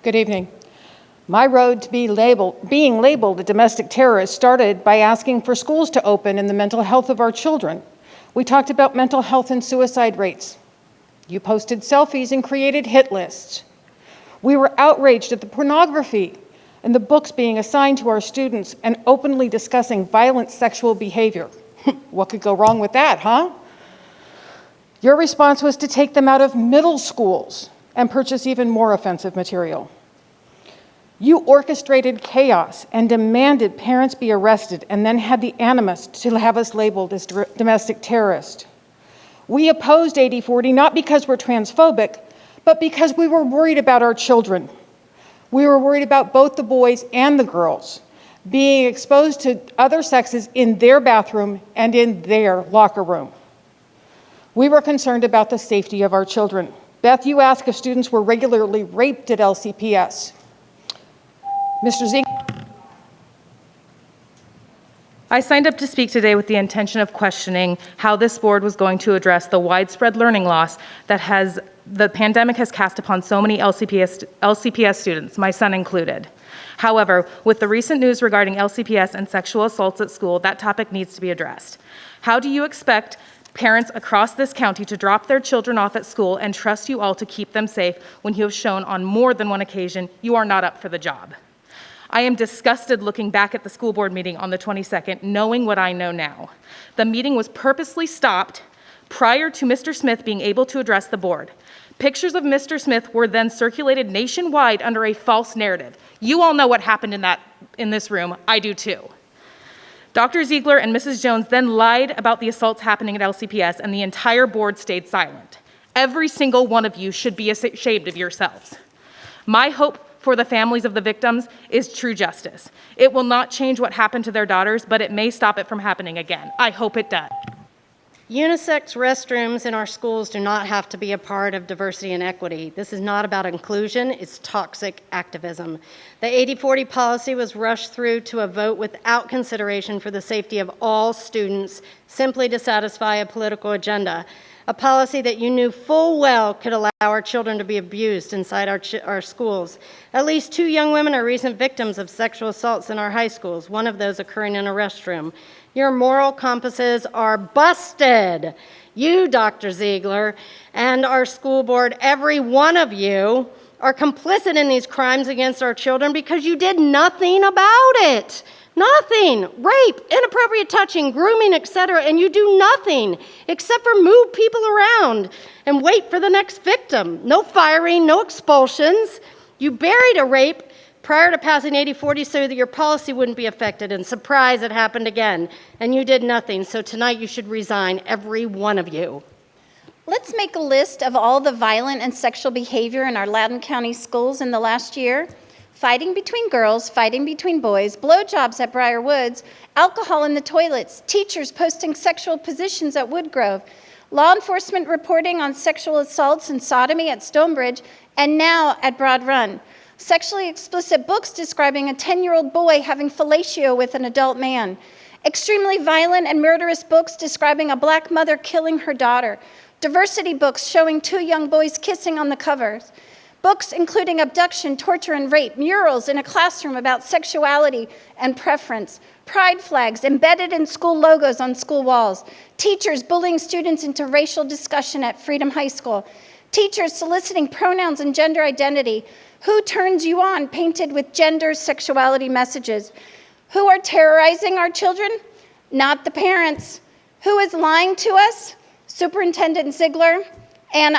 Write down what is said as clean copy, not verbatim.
Good evening. My road to being labeled a domestic terrorist started by asking for schools to open and the mental health of our children. We talked about mental health and suicide rates. You posted selfies and created hit lists. We were outraged at the pornography and the books being assigned to our students and openly discussing violent sexual behavior. What could go wrong with that, huh? Your response was to take them out of middle schools and purchase even more offensive material. You orchestrated chaos and demanded parents be arrested and then had the animus to have us labeled as domestic terrorist. We opposed 8040 not because we're transphobic, but because we were worried about our children. We were worried about both the boys and the girls being exposed to other sexes in their bathroom and in their locker room. We were concerned about the safety of our children. Beth, you asked if students were regularly raped at LCPS. Mr. Ziegler. I signed up to speak today with the intention of questioning how this board was going to address the widespread learning loss that the pandemic has cast upon so many LCPS students, my son included. However, with the recent news regarding LCPS and sexual assaults at school, that topic needs to be addressed. How do you expect parents across this county to drop their children off at school and trust you all to keep them safe when you have shown on more than one occasion you are not up for the job? I am disgusted looking back at the school board meeting on the 22nd, knowing what I know now. The meeting was purposely stopped prior to Mr. Smith being able to address the board. Pictures of Mr. Smith were then circulated nationwide under a false narrative. You all know what happened in this room. I do too. Dr. Ziegler and Mrs. Jones then lied about the assaults happening at LCPS, and the entire board stayed silent. Every single one of you should be ashamed of yourselves. My hope for the families of the victims is true justice. It will not change what happened to their daughters, but it may stop it from happening again. I hope it does. Unisex restrooms in our schools do not have to be a part of diversity and equity. This is not about inclusion, it's toxic activism. The 8040 policy was rushed through to a vote without consideration for the safety of all students, simply to satisfy a political agenda. A policy that you knew full well could allow our children to be abused inside our schools. At least 2 young women are recent victims of sexual assaults in our high schools, one of those occurring in a restroom. Your moral compasses are busted. You, Dr. Ziegler, and our school board, every one of you, are complicit in these crimes against our children because you did nothing about it. Nothing. Rape, inappropriate touching, grooming, etc. And you do nothing except for move people around and wait for the next victim. No firing, no expulsions. You buried a rape prior to passing 8040 so that your policy wouldn't be affected, and surprise, it happened again. And you did nothing. So tonight you should resign, every one of you. Let's make a list of all the violent and sexual behavior in our Loudoun County schools in the last year. Fighting between girls, fighting between boys, blowjobs at Briar Woods, alcohol in the toilets, teachers posting sexual positions at Woodgrove, law enforcement reporting on sexual assaults and sodomy at Stonebridge, and now at Broad Run. Sexually explicit books describing a 10-year-old boy having fellatio with an adult man. Extremely violent and murderous books describing a black mother killing her daughter. Diversity books showing 2 young boys kissing on the covers. Books including abduction, torture, and rape, murals in a classroom about sexuality and preference, pride flags embedded in school logos on school walls, teachers bullying students into racial discussion at Freedom High School, teachers soliciting pronouns and gender identity, who turns you on painted with gender sexuality messages, who are terrorizing our children? Not the parents. Who is lying to us? Superintendent Ziegler, and